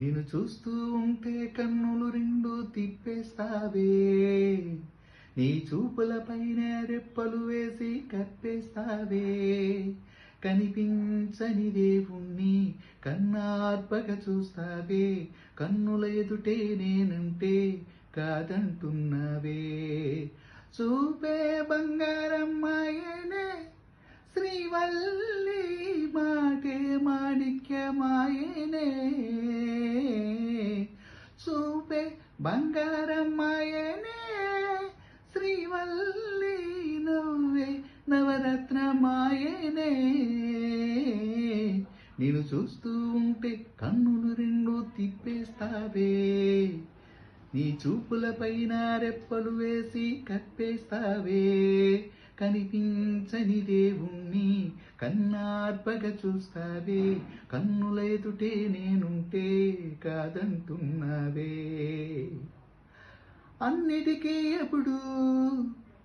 నేను చూస్తూ ఉంటే కన్నులు రెండు తిప్పేస్తావే, నీ చూపులపైన రెప్పలు వేసి కప్పేస్తావే. కనిపించని దేవుణ్ణి కన్నార్పగా చూస్తావే, కన్నుల ఎదుటే నేనంటే కాదంటున్నావే. చూపే బంగారమ్మాయనే శ్రీవల్లి, మాటే మాణిక్యమాయనే. చూపే బంగారమ్మాయనే శ్రీవల్లి, నవ్వే నవరత్నమాయనే. నేను చూస్తూ ఉంటే కన్నులు రెండు తిప్పేస్తావే, నీ చూపులపైన రెప్పలు వేసి కప్పేస్తావే. కనిపించని దేవుణ్ణి కన్నార్పగా చూస్తావే, కన్నుల ఎదుటే నేనుంటే కాదంటున్నావే. అన్నిటికీ ఎప్పుడు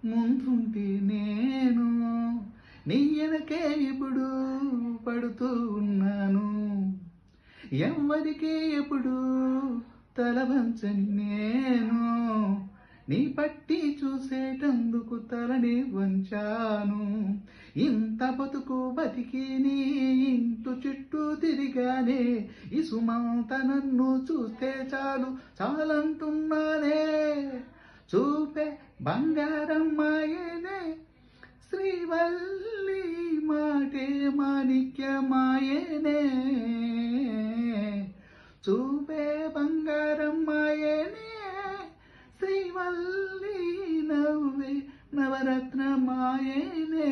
ముందుంటే నేను, నీ వెనకే ఇప్పుడు పడుతూ ఉన్నాను. ఎవ్వరికీ ఎప్పుడు తల వంచని నేను, నీ పట్టి చూసేటందుకు తలని వంచాను. ఇంత బతుకు బతికి నీ ఇంటు చుట్టూ తిరిగానే, ఇసుమంత నన్ను చూస్తే చాలు చాలంటున్నానే. చూపే బంగారమ్మాయనే శ్రీవల్లి, మాటే మాణిక్యమాయనే. చూపే బంగారమ్మాయనే శ్రీవల్లి, నవ్వే నవరత్నమాయనే.